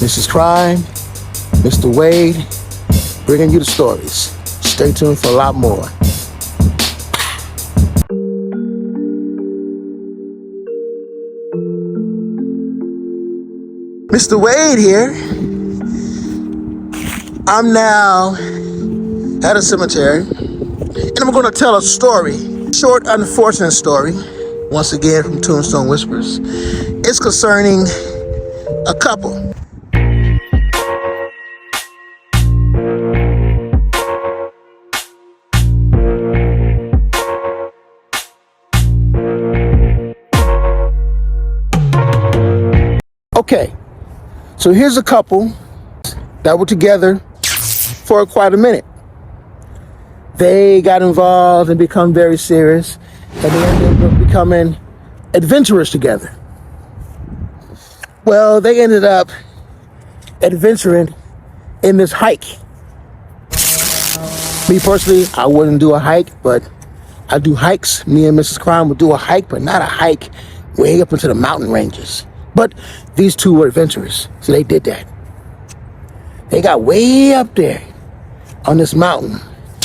Mrs. Crime, Mr. Wade, bringing you the stories. Stay tuned for a lot more. Mr. Wade here. I'm now at a cemetery, and I'm going to tell a story, short, unfortunate story, once again from Tombstone Whispers. It's concerning a couple. Okay, so here's a couple that were together for quite a minute. They got involved and become very serious, and they ended up becoming adventurers together. Well, they ended up adventuring in this hike. Me personally, I wouldn't do a hike, but I do hikes. Me and Mrs. Crime would do a hike, but not a hike way up into the mountain ranges. But these two were adventurous, so they did that. They got way up there on this mountain.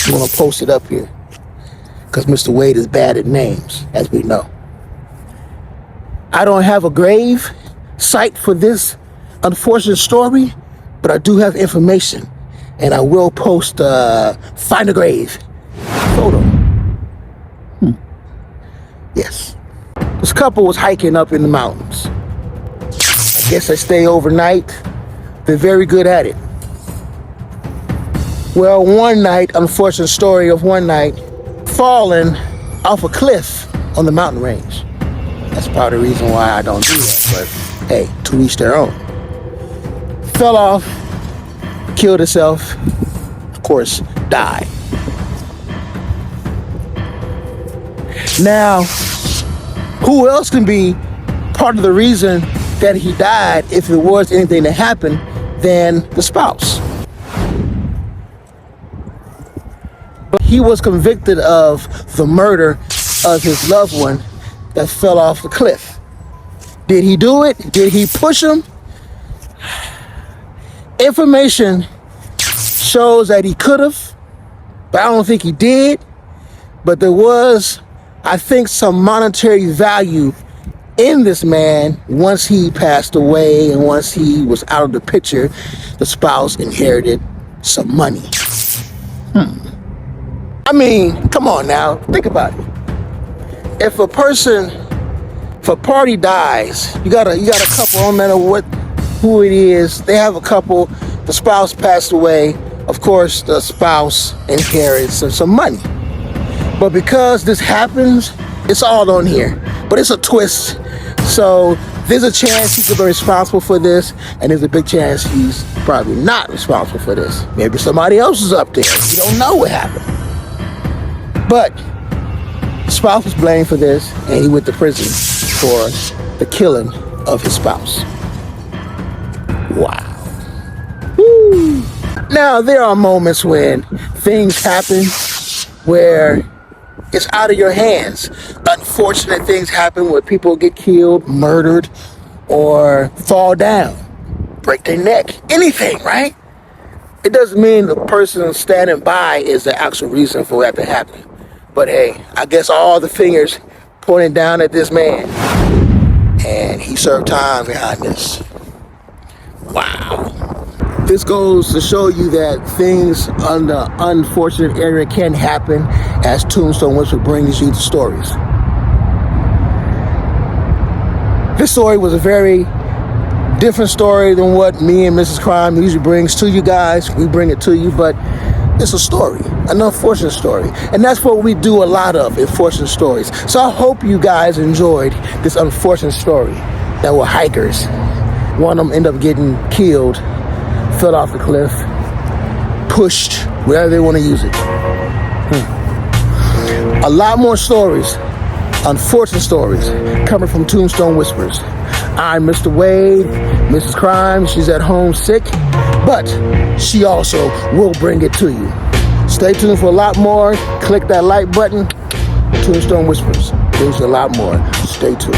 I'm gonna post it up here because Mr. Wade is bad at names, as we know. I don't have a grave site for this unfortunate story, but I do have information, and I will post find a grave photo. Yes. This couple was hiking up in the mountains. I guess they stay overnight. They're very good at it. Well, one night, unfortunate story of one night, falling off a cliff on the mountain range. That's part of the reason why I don't do that, but hey, to each their own. Fell off, killed herself, of course, died. Now, who else can be part of the reason that he died, if it was anything that happened, than the spouse? But he was convicted of the murder of his loved one that fell off the cliff. Did he do it? Did he push him? Information shows that he could have, but I don't think he did. But there was, I think, some monetary value in this man. Once he passed away and once he was out of the picture, the spouse inherited some money. I mean, come on now, think about it. If a party dies, you got a couple, no matter who it is, they have a couple, the spouse passed away, of course the spouse inherits some money. But because this happens, it's all on here, but it's a twist. So there's a chance he could be responsible for this, and there's a big chance he's probably not responsible for this. Maybe somebody else is up there. You don't know what happened. But the spouse was blamed for this, and he went to prison for the killing of his spouse. Wow. Woo. Now, there are moments when things happen where it's out of your hands. Unfortunate things happen where people get killed, murdered, or fall down, break their neck, anything, right? It doesn't mean the person standing by is the actual reason for that to happen. But hey, I guess all the fingers pointing down at this man, and he served time behind this. Wow. This goes to show you that things on the unfortunate area can happen, as Tombstone Whisper brings you the stories. This story was a very different story than what me and Mrs. Crime usually brings to you guys. We bring it to you, but it's a story, an unfortunate story. And that's what we do a lot of, unfortunate stories. So I hope you guys enjoyed this unfortunate story. That were hikers. One of them ended up getting killed, fell off the cliff, pushed, wherever they want to use it. A lot more stories, unfortunate stories, coming from Tombstone Whispers. I'm Mr. Wade, Mrs. Crime, she's at home sick, but she also will bring it to you. Stay tuned for a lot more. Click that like button. Tombstone Whispers brings you a lot more. Stay tuned.